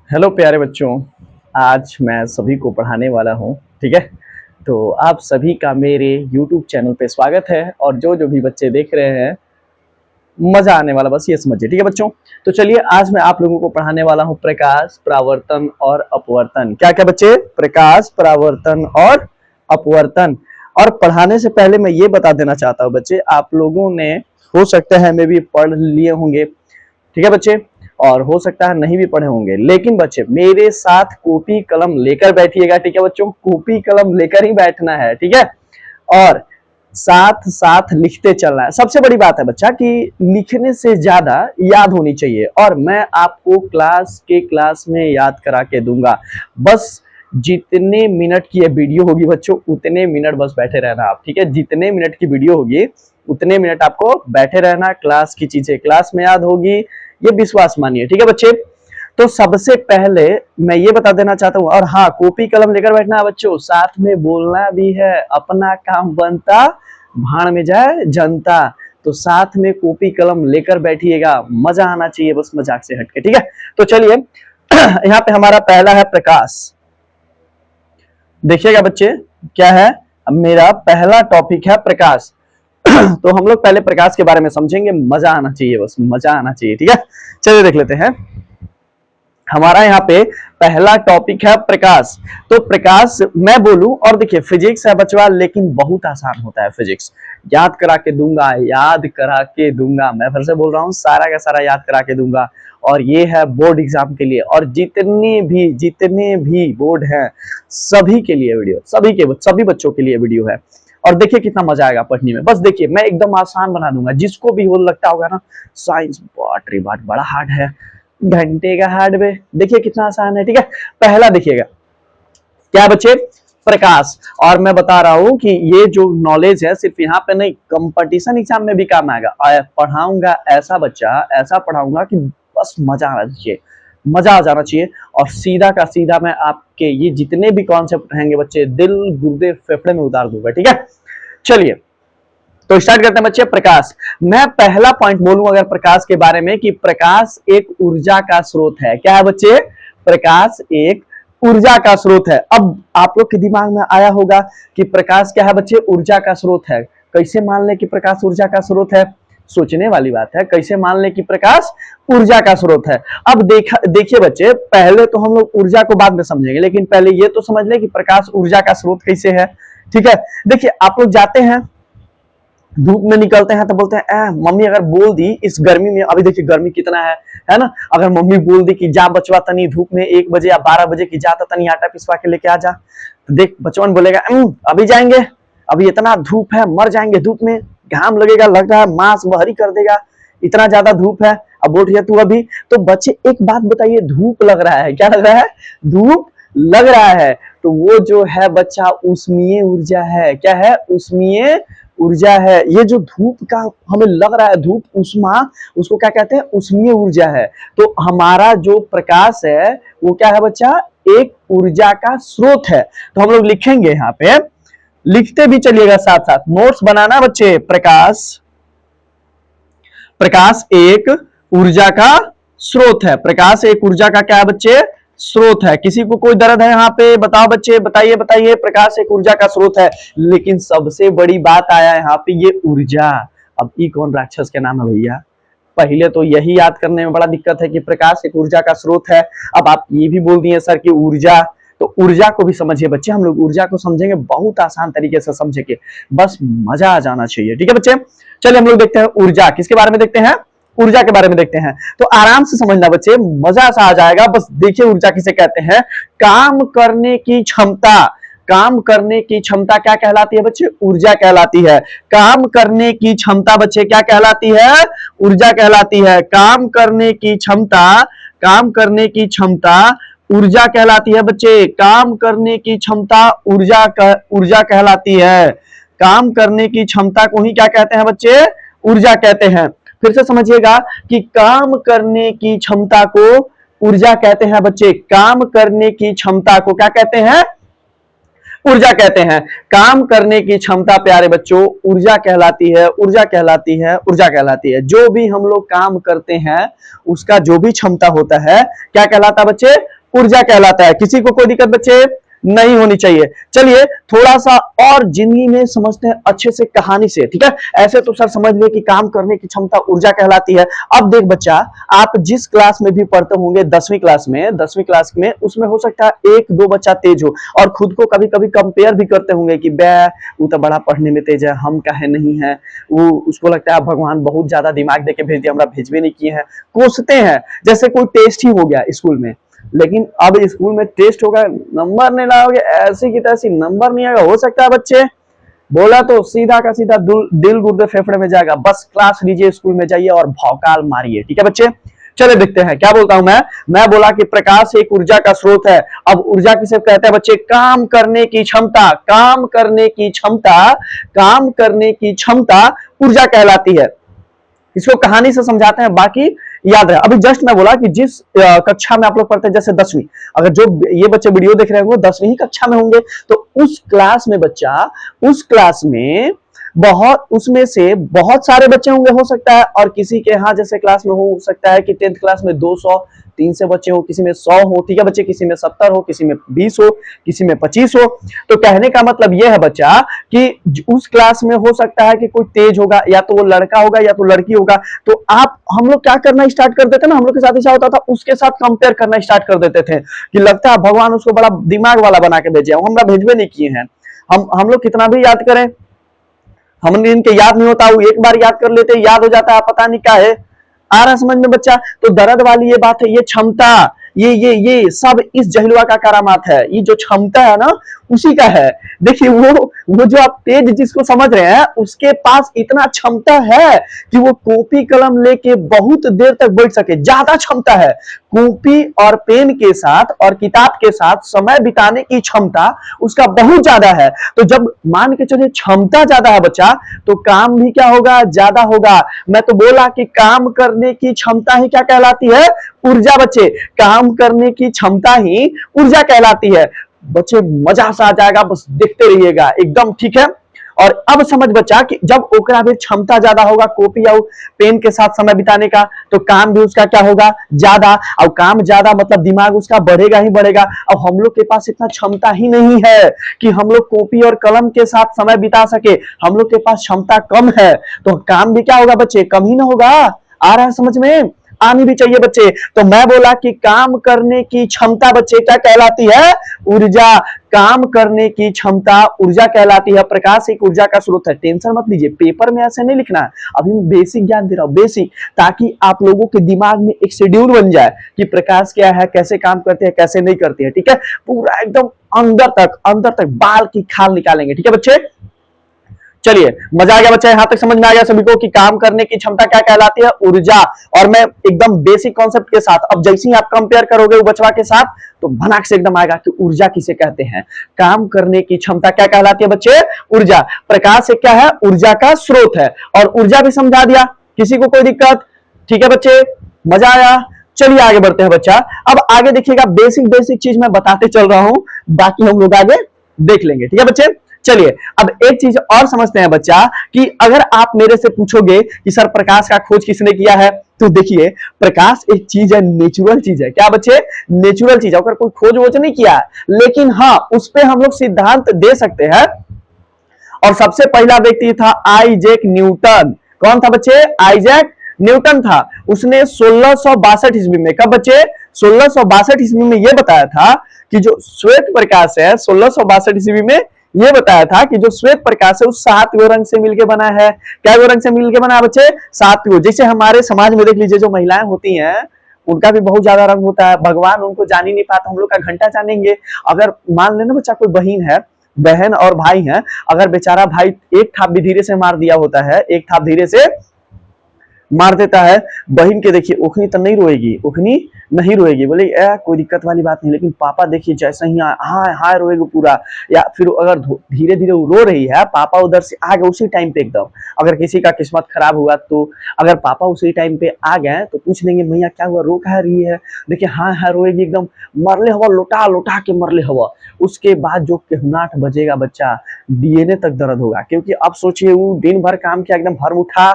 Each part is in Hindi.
हेलो प्यारे बच्चों। आज मैं सभी को पढ़ाने वाला हूँ। ठीक है, तो आप सभी का मेरे YouTube चैनल पे स्वागत है और जो जो भी बच्चे देख रहे हैं मजा आने वाला, बस ये समझिए। ठीक है बच्चों, तो चलिए आज मैं आप लोगों को पढ़ाने वाला हूँ प्रकाश, परावर्तन और अपवर्तन। क्या क्या बच्चे? प्रकाश, परावर्तन और अपवर्तन। और पढ़ाने से पहले मैं ये बता देना चाहता हूँ बच्चे, आप लोगों ने हो सकता है मैं भी पढ़ लिए होंगे, ठीक है बच्चे, और हो सकता है नहीं भी पढ़े होंगे, लेकिन बच्चे मेरे साथ कॉपी कलम लेकर बैठिएगा। ठीक है बच्चों, कॉपी कलम लेकर ही बैठना है। ठीक है, और साथ साथ लिखते चलना है। सबसे बड़ी बात है बच्चा कि लिखने से ज्यादा याद होनी चाहिए, और मैं आपको क्लास में याद करा के दूंगा। बस जितने मिनट की ये वीडियो होगी बच्चों, उतने मिनट बस बैठे रहना आप। ठीक है, जितने मिनट की वीडियो होगी उतने मिनट आपको बैठे रहना, क्लास की चीजें क्लास में याद होगी, ये विश्वास मानिए। ठीक है बच्चे, तो सबसे पहले मैं ये बता देना चाहता हूँ, और हाँ, कॉपी कलम लेकर बैठना है बच्चों, साथ में बोलना भी है। अपना काम बनता भाड़ में जाए जनता, तो साथ में कॉपी कलम लेकर बैठिएगा, मजा आना चाहिए, बस मजाक से हटके। ठीक है, तो चलिए यहाँ पे हमारा पहला है प्रकाश। देखिएगा बच्चे, क्या है? मेरा पहला टॉपिक है प्रकाश। तो हम लोग पहले प्रकाश के बारे में समझेंगे, मजा आना चाहिए, बस मजा आना चाहिए। ठीक है, चलिए देख लेते हैं। हमारा यहाँ पे पहला टॉपिक है प्रकाश। तो प्रकाश मैं बोलूं, और देखिए फिजिक्स है बचवा, लेकिन बहुत आसान होता है फिजिक्स। याद करा के दूंगा, याद करा के दूंगा, मैं फिर से बोल रहा हूँ, सारा का सारा याद करा के दूंगा। और ये है बोर्ड एग्जाम के लिए, और जितने भी बोर्ड हैं सभी के लिए वीडियो, सभी बच्चों के लिए वीडियो है। और देखिए कितना मजा आएगा पढ़ने में। बस देखिए, मैं एकदम आसान बना दूंगा, जिसको भी हो लगता होगा ना साइंस बाप रे बाप बड़ा हार्ड है, घंटे का हार्ड वे, देखिए कितना आसान है। ठीक है, पहला देखिएगा क्या बच्चे? प्रकाश। और मैं बता रहा हूं कि ये जो नॉलेज है सिर्फ यहाँ पे नहीं, कंपटीशन एग्जाम में भी काम आएगा। पढ़ाऊंगा ऐसा बच्चा, ऐसा पढ़ाऊंगा कि बस मजा आना चाहिए, मजा आ जाना चाहिए। और सीधा का सीधा मैं आपके ये जितने भी कॉन्सेप्ट रहेंगे बच्चे, दिल गुर्दे फेफड़े में उतार दूंगा। ठीक है, चलिए तो स्टार्ट करते हैं बच्चे। प्रकाश, मैं पहला पॉइंट बोलूं अगर प्रकाश के बारे में, कि प्रकाश एक ऊर्जा का स्रोत है। क्या है बच्चे? प्रकाश एक ऊर्जा का स्रोत है। अब आप लोग के दिमाग में आया होगा कि प्रकाश क्या है बच्चे? ऊर्जा का स्रोत है। कैसे मान ले कि प्रकाश ऊर्जा का स्रोत है? सोचने वाली बात है, कैसे मान ले कि प्रकाश ऊर्जा का स्रोत है। अब देखिए बच्चे, पहले तो हम लोग ऊर्जा को बाद में समझेंगे, लेकिन पहले ये तो समझ ले कि प्रकाश ऊर्जा का स्रोत कैसे है। ठीक है, देखिए आप लोग जाते हैं धूप में निकलते हैं तो बोलते हैं मम्मी अगर बोल दी इस गर्मी में, अभी देखिए गर्मी कितना है ना, अगर मम्मी बोल दी कि जा बचवा तनी धूप में 1 बजे या 12 बजे की जा, तनी आटा पिसवा के लेके आ जा, तो देख बचवन बोलेगा अभी जाएंगे, अभी इतना धूप है, मर जाएंगे धूप में, घाम लगेगा, लग रहा है मांस बहरी कर देगा, इतना ज्यादा धूप है, अब बोल रही है तू अभी। तो बच्चे एक बात बताइए, धूप लग रहा है, क्या लग रहा है? धूप लग रहा है, तो वो जो है बच्चा ऊष्मीय ऊर्जा है। क्या है? ऊष्मीय ऊर्जा है। ये जो धूप का हमें लग रहा है, धूप उष्मा, उसको क्या कहते हैं? ऊष्मीय ऊर्जा है। तो हमारा जो प्रकाश है वो क्या है बच्चा? एक ऊर्जा का स्रोत है। तो हम लोग लिखेंगे यहाँ पे, लिखते भी चलिएगा साथ साथ, नोट्स बनाना बच्चे। प्रकाश एक ऊर्जा का स्रोत है। प्रकाश एक ऊर्जा का क्या है बच्चे? स्रोत है। किसी को कोई दर्द है यहाँ पे? बताओ बच्चे, बताइए बताइए। प्रकाश एक ऊर्जा का स्रोत है, लेकिन सबसे बड़ी बात आया यहाँ पे, ये ऊर्जा। अब ई कौन राक्षस के नाम है भैया? पहले तो यही याद करने में बड़ा दिक्कत है कि प्रकाश एक ऊर्जा का स्रोत है। अब आप ये भी बोल दिए सर कि ऊर्जा, तो ऊर्जा को भी समझिए बच्चे। हम लोग ऊर्जा को समझेंगे बहुत आसान तरीके से समझेंगे, बस मजा आ जाना चाहिए। ठीक है बच्चे, चलिए हम लोग देखते हैं ऊर्जा। किसके बारे में देखते हैं? ऊर्जा के बारे में देखते हैं। तो आराम से समझना बच्चे, मजा सा आ जाएगा। बस देखिए ऊर्जा किसे कहते हैं? काम करने की क्षमता। काम करने की क्षमता क्या कहलाती है बच्चे? ऊर्जा कहलाती है। काम करने की क्षमता बच्चे क्या कहलाती है? ऊर्जा कहलाती है। काम करने की क्षमता, काम करने की क्षमता ऊर्जा कहलाती है बच्चे। काम करने की क्षमता ऊर्जा कहलाती है। काम करने की क्षमता को ही क्या कहते हैं बच्चे? ऊर्जा कहते हैं। फिर से समझिएगा कि काम करने की क्षमता को ऊर्जा कहते हैं बच्चे। काम करने की क्षमता को क्या कहते हैं? ऊर्जा कहते हैं। काम करने की क्षमता प्यारे बच्चों ऊर्जा कहलाती है, ऊर्जा कहलाती है, ऊर्जा कहलाती है। जो भी हम लोग काम करते हैं उसका जो भी क्षमता होता है क्या कहलाता है बच्चे? ऊर्जा कहलाता है। किसी को कोई दिक्कत बच्चे नहीं होनी चाहिए। चलिए थोड़ा सा और जिंदगी में समझते हैं अच्छे से कहानी से, ठीक है। ऐसे तो सर समझ लिए कि काम करने की क्षमता ऊर्जा कहलाती है। अब देख बच्चा, आप जिस क्लास में भी पढ़ते होंगे 10वीं क्लास में उसमें हो सकता है एक दो बच्चा तेज हो और खुद को कभी कभी कंपेयर भी करते होंगे कि बे वो तो बड़ा पढ़ने में तेज है, हम काहे नहीं है। वो उसको लगता है भगवान बहुत ज्यादा दिमाग देके भेज दिया, हमरा भेजबे नहीं किए हैं, कोसते हैं। जैसे कोई टेस्ट ही हो गया स्कूल में, लेकिन अब स्कूल में टेस्ट होगा, नंबर नहीं लाओगे, ऐसी की तैसी नंबर नहीं आएगा। हो सकता है बच्चे बोला तो सीधा का सीधा दिल गुर्दे फेफड़े में जाएगा। बस क्लास लीजिए, स्कूल में जाइए और भौकाल मारिए, ठीक है बच्चे। चले देखते हैं क्या बोलता हूं मैं बोला कि प्रकाश एक ऊर्जा का स्रोत है। अब ऊर्जा किसे कहते हैं बच्चे? काम करने की क्षमता, काम करने की क्षमता, काम करने की क्षमता ऊर्जा कहलाती है। इसको कहानी से समझाते हैं, बाकी याद रहे। अभी जस्ट मैं बोला कि जिस कक्षा में आप लोग पढ़ते हैं, जैसे 10वीं, अगर जो ये बच्चे वीडियो देख रहे होंगे 10वीं ही कक्षा में होंगे, तो उस क्लास में बच्चा, उस क्लास में बहुत, उसमें से बहुत सारे बच्चे होंगे हो सकता है, और किसी के यहाँ जैसे क्लास में हो सकता है कि 10th क्लास में 200 300 बच्चे हो, किसी में 100 हो, ठीक है बच्चे, किसी में 70 हो, किसी में 20 हो, किसी में 25 हो। तो कहने का मतलब यह है बच्चा कि उस क्लास में हो सकता है कि कोई तेज होगा, या तो वो लड़का होगा या तो लड़की होगा। तो हम लोग क्या करना स्टार्ट कर देते ना, हम लोग के साथ ऐसा होता था, उसके साथ कंपेयर करना स्टार्ट कर देते थे कि लगता है भगवान उसको बड़ा दिमाग वाला बना के भेजे, हमरा भेजबे नहीं किए हैं। हम लोग कितना भी याद करें, हमने इनके याद नहीं होता, वो एक बार याद कर लेते, याद हो जाता है, पता नहीं क्या है। आ रहा समझ में बच्चा? तो दर्द वाली ये बात है, ये क्षमता, ये सब इस जहलुआ का करामात है। ये जो क्षमता है ना, उसी का है। देखिए वो जो आप तेज जिसको समझ रहे हैं, उसके पास इतना क्षमता है कि वो कॉपी कलम लेके बहुत देर तक बैठ सके, ज्यादा क्षमता है। कॉपी और पेन के साथ और किताब के साथ समय बिताने की क्षमता उसका बहुत ज्यादा है। तो जब मान के चलिए क्षमता ज्यादा है बच्चा, तो काम भी क्या होगा? ज्यादा होगा। मैं तो बोला कि काम करने की क्षमता ही क्या कहलाती है? ऊर्जा बच्चे। काम करने की क्षमता ही ऊर्जा कहलाती है। बच्चे मजा सा आ जाएगा, बस देखते रहिएगा, एकदम ठीक है। और अब समझ बच्चा कि जब ओकरा भी क्षमता ज्यादा होगा कॉपी या पेन के साथ समय बिताने का, तो काम भी उसका क्या होगा? ज्यादा। और काम ज्यादा मतलब दिमाग उसका बढ़ेगा ही बढ़ेगा। अब हम लोग के पास इतना क्षमता ही नहीं है कि हम लोग कॉपी और कलम के साथ समय बिता सके, हम लोग के पास क्षमता कम है, तो काम भी क्या होगा बच्चे? कम ही ना होगा। आ रहा है समझ में? आनी भी चाहिए बच्चे। तो मैं बोला कि काम करने की क्षमता बच्चे क्या कहलाती है? ऊर्जा। काम करने की क्षमता ऊर्जा कहलाती है। प्रकाश एक ऊर्जा का स्रोत है। टेंशन मत लीजिए, पेपर में ऐसे नहीं लिखना है, अभी मैं बेसिक ज्ञान दे रहा हूं, बेसिक, ताकि आप लोगों के दिमाग में एक शेड्यूल बन जाए कि प्रकाश क्या है, कैसे काम करते हैं, कैसे नहीं करते हैं, ठीक है। पूरा एकदम अंदर तक बाल की खाल निकालेंगे, ठीक है बच्चे। चलिए मजा आ गया बच्चा, यहां तक समझ में आ गया सभी को कि काम करने की क्षमता क्या कहलाती है? ऊर्जा। और मैं एकदम बेसिक कॉन्सेप्ट के साथ, अब जैसे ही आप कंपेयर करोगे वो बचवा के साथ, तो भनाक से एकदम आएगा कि ऊर्जा किसे कहते हैं। काम करने की क्षमता क्या कहलाती है बच्चे? ऊर्जा। प्रकाश एक क्या है? ऊर्जा का स्रोत है। और ऊर्जा भी समझा दिया, किसी को कोई दिक्कत? ठीक है बच्चे, मजा आया। चलिए आगे बढ़ते हैं बच्चा। अब आगे देखिएगा, बेसिक चीज मैं बताते चल रहा हूं, बाकी हम लोग आगे देख लेंगे, ठीक है बच्चे। चलिए अब एक चीज और समझते हैं बच्चा कि अगर आप मेरे से पूछोगे कि सर प्रकाश का खोज किसने किया है, तो देखिए प्रकाश एक चीज है, नेचुरल चीज है। क्या बच्चे? नेचुरल चीज है, अगर कोई खोज वोज नहीं किया है, लेकिन हाँ उस पर हम लोग सिद्धांत दे सकते हैं। और सबसे पहला व्यक्ति था आइजैक न्यूटन। कौन था बच्चे? आइजैक न्यूटन था। उसने 1662 ईस्वी में, कब बच्चे? 1662 ईस्वी में यह बताया था कि जो श्वेत प्रकाश है, 1662 ईस्वी में ये बताया था कि जो श्वेत प्रकाश है उस 7 रंग से मिलकर बना है। क्या रंग से मिलकर बना है बच्चे? 7। जैसे हमारे समाज में देख लीजिए, जो महिलाएं होती हैं उनका भी बहुत ज्यादा रंग होता है, भगवान उनको जान ही नहीं पाता, हम लोग का घंटा जानेंगे। अगर मान लेना बच्चा कोई बहन और भाई हैं, अगर बेचारा भाई एक थाप भी धीरे से मार दिया होता है, एक थाप धीरे से मार देता है, बहन के देखिए उखनी तो नहीं रोएगी, उखनी नहीं रोएगी, बोले कोई दिक्कत वाली बात नहीं। लेकिन पापा देखिए जैसे ही हाय हाय रोएगी पूरा। या फिर अगर धीरे धीरे वो रो रही है, पापा उधर से आ गए उसी टाइम पे एकदम, अगर किसी का किस्मत खराब हुआ तो अगर पापा उसी टाइम पे आ गए तो पूछ लेंगे मैया क्या हुआ, रो कह रही है। देखिए हाँ हाँ रोएगी एकदम, मरले हवा लोटा लोटा के मरले हवा। उसके बाद जो केहुनाट बजेगा बच्चा, डीएनए तक दर्द होगा। क्योंकि अब सोचिए वो दिन भर काम किया, एकदम भर उठा,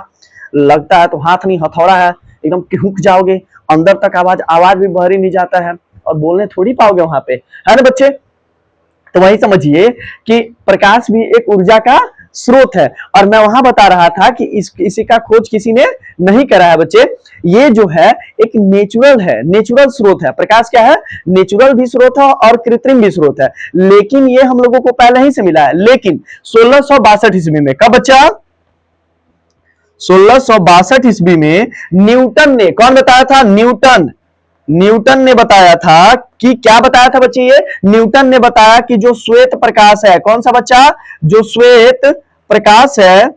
लगता है तो हाथ नहीं हथौड़ा है, एकदम किहुक जाओगे, अंदर तक आवाज भी बाहर ही नहीं जाता है। और बोलने थोड़ी पाओगे वहां पे, है ना बच्चे। तो वही समझिए कि प्रकाश भी एक ऊर्जा का स्रोत है। और मैं वहां बता रहा था कि इसी का खोज किसी ने नहीं करा है बच्चे। ये जो है एक नेचुरल है, नेचुरल स्रोत है। प्रकाश क्या है, नेचुरल भी स्रोत है और कृत्रिम भी स्रोत है। लेकिन ये हम लोगों को पहले ही से मिला है। लेकिन 1662 ईस्वी में, कब बच्चा, 1662 ईस्वी में न्यूटन ने, कौन बताया था, न्यूटन, न्यूटन ने बताया था कि, क्या बताया था बच्चे, ये न्यूटन ने बताया कि जो श्वेत प्रकाश है, कौन सा बच्चा, जो श्वेत प्रकाश है,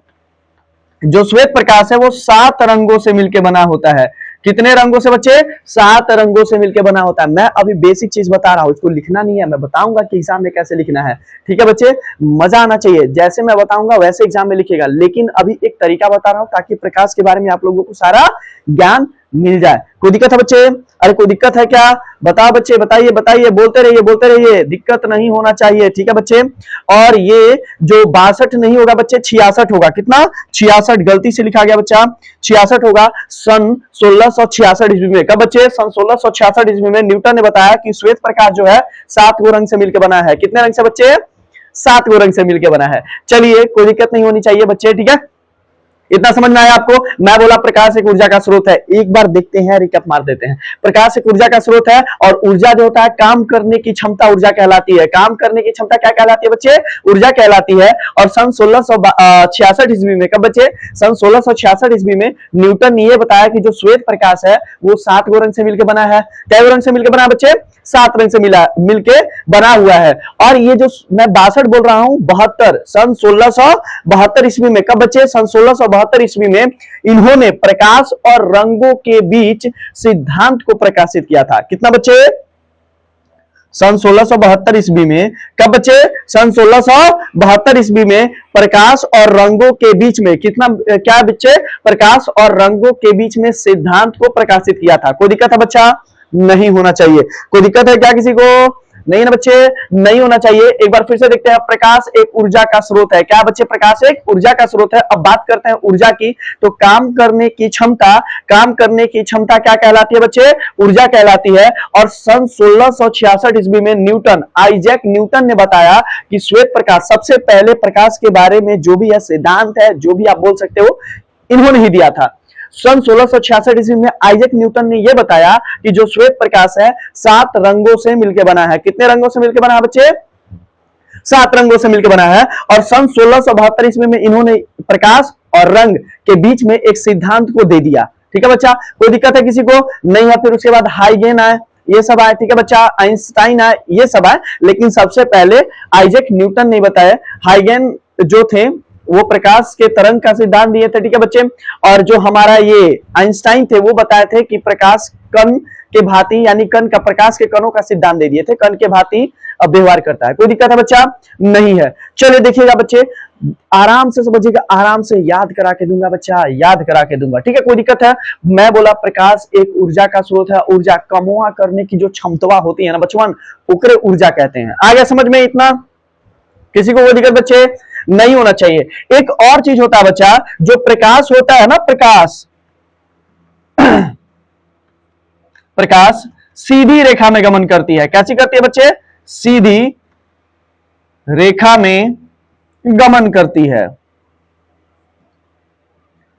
जो श्वेत प्रकाश है वो 7 रंगों से मिलकर बना होता है। कितने रंगों से बच्चे, 7 रंगों से मिलकर बना होता है। मैं अभी बेसिक चीज बता रहा हूं, इसको लिखना नहीं है, मैं बताऊंगा कि एग्जाम में कैसे लिखना है। ठीक है बच्चे, मजा आना चाहिए, जैसे मैं बताऊंगा वैसे एग्जाम में लिखेगा। लेकिन अभी एक तरीका बता रहा हूं ताकि प्रकाश के बारे में आप लोगों को सारा ज्ञान मिल जाए। कोई दिक्कत है बच्चे, अरे कोई दिक्कत है क्या, बताओ बच्चे, बताइए बताइए, बोलते रहिए बोलते रहिए, दिक्कत नहीं होना चाहिए। ठीक है बच्चे, और ये जो 62 नहीं होगा बच्चे, 66 होगा। कितना, 66, गलती से लिखा गया बच्चा, 66 होगा। सन 1666 ईस्वी में, कब बच्चे, सन 1666 ईस्वी में न्यूटन ने बताया कि श्वेत प्रकाश जो है 7 गो रंग से मिलकर बना है। कितने रंग से बच्चे, 7 गो रंग से मिलकर बना है। चलिए, कोई दिक्कत नहीं होनी चाहिए बच्चे, ठीक है, इतना समझ में आया आपको। मैं बोला प्रकाश एक ऊर्जा का स्रोत है, एक बार देखते हैं, रिकैप मार देते हैं। प्रकाश एक ऊर्जा का स्रोत है और ऊर्जा जो होता है, काम करने की क्षमता ऊर्जा कहलाती है। काम करने की क्षमता क्या कहलाती है बच्चे, ऊर्जा कहलाती है। और सन 1666 ईस्वी में, कब बच्चे, सन 1666 ईस्वी में न्यूटन ने यह बताया कि जो श्वेत प्रकाश है वो 7 गो रंग से मिलकर बना है। कै रंग से मिलकर बना बच्चे, 7 रंग से मिलके बना हुआ है। और ये जो मैं 62 बोल रहा हूं, 72, सन 1672 ईस्वी में, कब बच्चे, सन 1672 ईस्वी में इन्होंने प्रकाश और रंगों के बीच सिद्धांत को प्रकाशित किया था। कितना बच्चे, सन 1672 ईस्वी में, कब बच्चे, सन 1672 ईस्वी में प्रकाश और रंगों के बीच में, कितना, क्या बच्चे, प्रकाश और रंगों के बीच में सिद्धांत को प्रकाशित किया था। कोई दिक्कत है बच्चा, नहीं होना चाहिए। कोई दिक्कत है क्या किसी को, नहीं ना बच्चे, नहीं होना चाहिए। एक बार फिर से देखते हैं, प्रकाश एक ऊर्जा का स्रोत है। क्या बच्चे, प्रकाश एक ऊर्जा का स्रोत है। अब बात करते हैं ऊर्जा की, तो काम करने की क्षमता, काम करने की क्षमता क्या कहलाती है बच्चे, ऊर्जा कहलाती है। और सन 1666 ईस्वी में न्यूटन, आइजैक न्यूटन ने बताया कि श्वेत प्रकाश, सबसे पहले प्रकाश के बारे में जो भी है सिद्धांत है, जो भी आप बोल सकते हो, इन्होंने ही दिया था। सन 1666 ईस्वी में आइजैक न्यूटन ने यह बताया कि जो श्वेत प्रकाश है 7 रंगों से मिलकर बना है। कितने रंगों से मिलकर बना है बच्चे, 7 रंगों से मिलकर बना है। और सन 1672 ईस्वी में इन्होंने प्रकाश और रंग के बीच में एक सिद्धांत को दे दिया। ठीक है बच्चा, कोई दिक्कत है किसी को, नहीं है। फिर उसके बाद हाइगेन आए, ये सब आए, ठीक है बच्चा, आइंस्टाइन आए, ये सब आए। लेकिन सबसे पहले आइजैक न्यूटन ने बताया, हाइगेन जो थे वो प्रकाश के तरंग का सिद्धांत दिए थे। ठीक है बच्चे, और जो हमारा ये आइंस्टाइन थे वो बताए थे कि प्रकाश कण के भांति, यानी कण का, प्रकाश के कणों का सिद्धांत दे दिए थे, कण के भांति व्यवहार करता है। कोई दिक्कत है बच्चा, नहीं है। चलिए देखिएगा बच्चे, आराम से समझिएगा, आराम से याद करा के दूंगा बच्चा, याद करा के दूंगा, ठीक है। कोई दिक्कत है, मैं बोला प्रकाश एक ऊर्जा का स्रोत है। ऊर्जा कमुआ करने की जो क्षमता होती है ना बचवन, ओकरे ऊर्जा कहते हैं। आ गया समझ में इतना, किसी को कोई दिक्कत बच्चे नहीं होना चाहिए। एक और चीज होता है बच्चा, जो प्रकाश होता है ना, प्रकाश प्रकाश सीधी रेखा में गमन करती है। कैसी करती है बच्चे, सीधी रेखा में गमन करती है।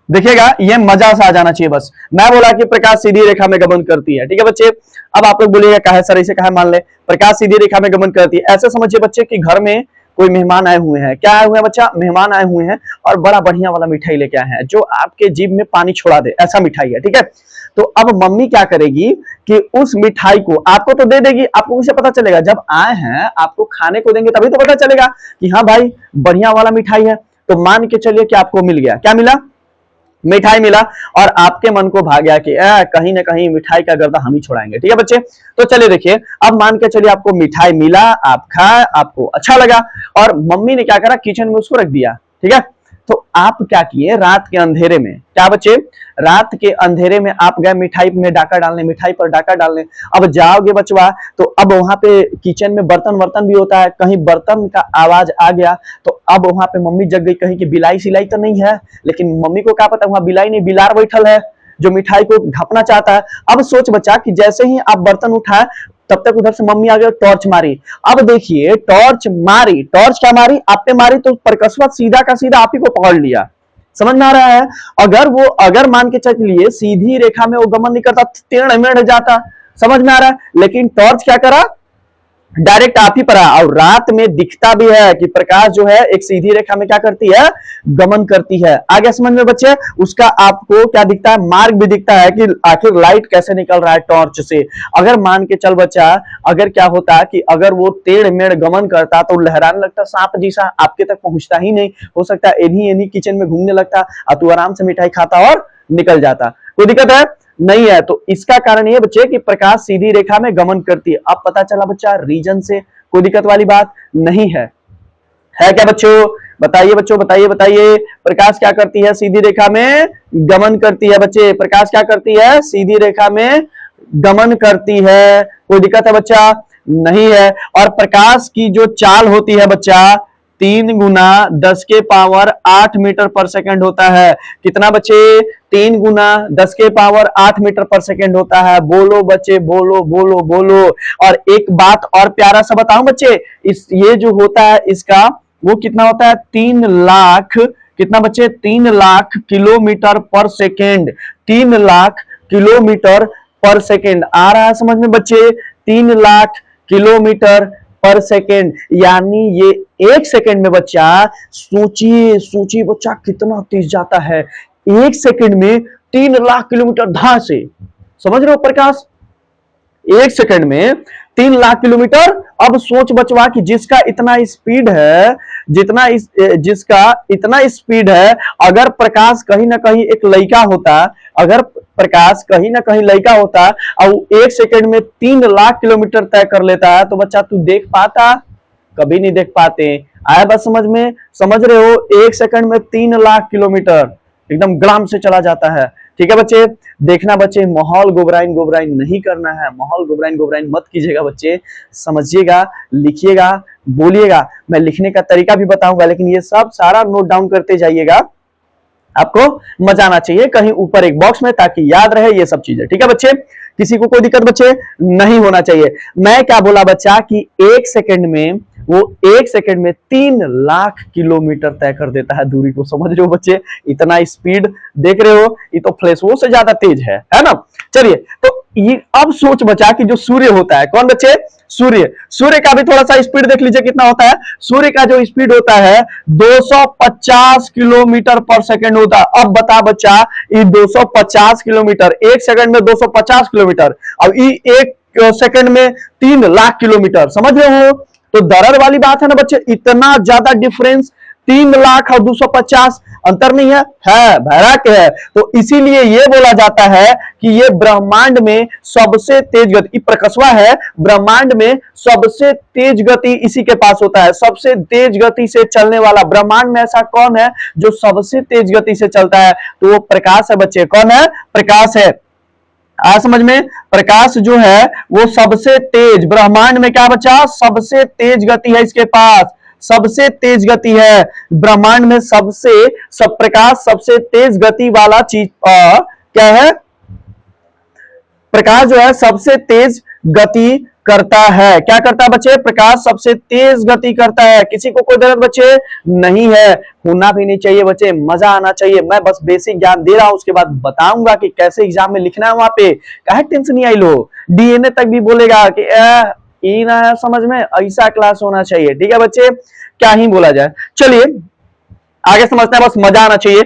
देखिएगा, ये मजा सा आ जाना चाहिए बस। मैं बोला कि प्रकाश सीधी रेखा में गमन करती है, ठीक है बच्चे। अब आप लोग बोलिएगा कहा सर इसे कहा, मान ले प्रकाश सीधी रेखा में गमन करती है। ऐसे समझिए बच्चे कि घर में कोई मेहमान आए हुए हैं। क्या आए हुए हैं बच्चा, मेहमान आए हुए हैं और बड़ा बढ़िया वाला मिठाई लेके आए हैं जो आपके जीभ में पानी छोड़ा दे, ऐसा मिठाई है, ठीक है। तो अब मम्मी क्या करेगी कि उस मिठाई को आपको तो दे देगी, आपको उसे पता चलेगा जब आए हैं आपको खाने को देंगे तभी तो पता चलेगा कि हाँ भाई बढ़िया वाला मिठाई है। तो मान के चलिए कि आपको मिल गया, क्या मिला, मिठाई मिला, और आपके मन को भाग गया कि कहीं ना कहीं मिठाई का गर्दा हम ही छोड़ाएंगे, ठीक है बच्चे। तो चलिए देखिए, अब मान के चलिए आपको मिठाई मिला, आप खाए, आपको अच्छा लगा, और मम्मी ने क्या करा, किचन में उसको रख दिया, ठीक है। तो आप क्या किए, रात के अंधेरे में, क्या बच्चे, रात के अंधेरे में आप गए मिठाई में डाका डालने, मिठाई पर डाका डालने। अब जाओगे बचवा, तो अब वहां पे किचन में बर्तन भी होता है, कहीं बर्तन का आवाज आ गया तो अब वहां पे मम्मी जग गई, कहीं की बिलाई सिलाई तो नहीं है, लेकिन मम्मी को क्या पता वहां बिलाई नहीं, बिलार बैठल है जो मिठाई को ढपना चाहता है। अब सोच बच्चा कि जैसे ही आप बर्तन उठाए, तब तक उधर से मम्मी आ गई, टॉर्च मारी। अब देखिए टॉर्च मारी, टॉर्च क्या मारी, आप पे मारी, तो प्रकाशवा सीधा का सीधा आप ही को पकड़ लिया। समझ में आ रहा है? अगर मान के चलिए सीधी रेखा में वो गमन नहीं करता, टेढ़ मेढ़ जाता। समझ में आ रहा है? लेकिन टॉर्च क्या करा, डायरेक्ट आप ही पर आया। और रात में दिखता भी है कि प्रकाश जो है एक सीधी रेखा में क्या करती है, गमन करती है। आगे समझ में बच्चे, उसका आपको क्या दिखता है, मार्ग भी दिखता है कि आखिर लाइट कैसे निकल रहा है टॉर्च से। अगर मान के चल बच्चा, अगर क्या होता कि अगर वो टेढ़ मेढ़ गमन करता तो लहराने लगता, सांप जैसा आपके तक पहुंचता ही नहीं, हो सकता है इन्हीं किचन में घूमने लगता और तू आराम से मिठाई खाता और निकल जाता। कोई दिक्कत है? नहीं है। तो इसका कारण ये बच्चे कि प्रकाश सीधी रेखा में गमन करती है। अब पता चला बच्चा रीजन से, कोई दिक्कत वाली बात नहीं है। है क्या बच्चों? बताइए बच्चों, बताइए बताइए, प्रकाश क्या करती है, सीधी रेखा में गमन करती है। बच्चे प्रकाश क्या करती है, सीधी रेखा में गमन करती है। कोई दिक्कत है बच्चा? नहीं है। और प्रकाश की जो चाल होती है बच्चा, 3 गुना 10 के पावर 8 मीटर पर सेकंड होता है। कितना बच्चे? 3 गुना 10 के पावर 8 मीटर पर सेकंड होता है। बोलो बच्चे, बोलो बोलो बोलो। और एक बात और प्यारा सा बताऊं बच्चे, ये जो होता है इसका वो कितना होता है, 3 लाख, कितना बच्चे, 3 लाख किलोमीटर पर सेकेंड। 3 लाख किलोमीटर पर सेकेंड आ रहा है समझ में बच्चे? 3 लाख किलोमीटर पर सेकेंड, यानी ये 1 सेकेंड में बच्चा, सोचिए सोचिए बच्चा कितना तेज जाता है। 1 सेकेंड में 3 लाख किलोमीटर धार से, समझ रहे हो प्रकाश? 1 सेकेंड में 3 लाख किलोमीटर। अब सोच बचवा कि जिसका इतना स्पीड है, जिसका इतना स्पीड है, अगर प्रकाश कहीं ना कहीं एक लड़का होता, अगर प्रकाश कहीं ना कहीं लड़का होता और 1 सेकेंड में 3 लाख किलोमीटर तय कर लेता है, तो बच्चा तू देख पाता? कभी नहीं देख पाते। आया बात समझ में? समझ रहे हो? 1 सेकेंड में 3 लाख किलोमीटर एकदम ग्राम से चला जाता है। ठीक है बच्चे? देखना बच्चे, माहौल गोबराइन गोबराइन नहीं करना है, माहौल गोबराइन गोबराइन मत कीजिएगा बच्चे। समझिएगा, लिखिएगा, बोलिएगा। मैं लिखने का तरीका भी बताऊंगा, लेकिन ये सब सारा नोट डाउन करते जाइएगा। आपको मजा आना चाहिए कहीं ऊपर एक बॉक्स में, ताकि याद रहे ये सब चीजें। ठीक है बच्चे? किसी को कोई दिक्कत बच्चे नहीं होना चाहिए। मैं क्या बोला बच्चा कि 1 सेकेंड में, वो 1 सेकेंड में 3 लाख किलोमीटर तय कर देता है दूरी को। समझ रहे हो बच्चे? इतना स्पीड देख रहे हो, ये तो फ्लैश वो से ज्यादा तेज है ना? चलिए, तो ये अब सोच बचा कि जो सूर्य होता है, कौन बच्चे? सूर्य का भी थोड़ा सा स्पीड देख लीजिए कितना होता है। सूर्य का जो स्पीड होता है 250 किलोमीटर पर सेकेंड होता है। अब बता बच्चा, ये 250 किलोमीटर 1 सेकंड में, 250 किलोमीटर, अब ये 1 सेकंड में 3 लाख किलोमीटर। समझ रहे हो? तो दरर वाली बात है ना बच्चे, इतना ज्यादा डिफरेंस, 3 लाख और 250 अंतर नहीं है? है, भैराक है। तो इसीलिए ये बोला जाता है कि ये ब्रह्मांड में सबसे तेज गति, प्रकाशवा है, ब्रह्मांड में सबसे तेज गति इसी के पास होता है। सबसे तेज गति से चलने वाला ब्रह्मांड में ऐसा कौन है जो सबसे तेज गति से चलता है? तो वो प्रकाश है बच्चे। कौन है? प्रकाश है। आज समझ में? प्रकाश जो है वो सबसे तेज, ब्रह्मांड में क्या बचा, सबसे तेज गति है इसके पास, सबसे तेज गति है ब्रह्मांड में। प्रकाश सबसे तेज गति वाला चीज क्या है? प्रकाश जो है सबसे तेज गति करता है। क्या करता है बच्चे? प्रकाश सबसे तेज गति करता है। किसी को कोई दिक्कत बच्चे नहीं है? होना भी नहीं चाहिए बच्चे, मजा आना चाहिए। मैं बस बेसिक ज्ञान दे रहा हूं, उसके बाद बताऊंगा कि कैसे एग्जाम में लिखना है। वहां पे काहे टेंशन नहीं आई लो, डीएनए तक भी बोलेगा कि ये ना समझ में, ऐसा क्लास होना चाहिए। ठीक है बच्चे? क्या ही बोला जाए। चलिए आगे समझते हैं, बस मजा आना चाहिए।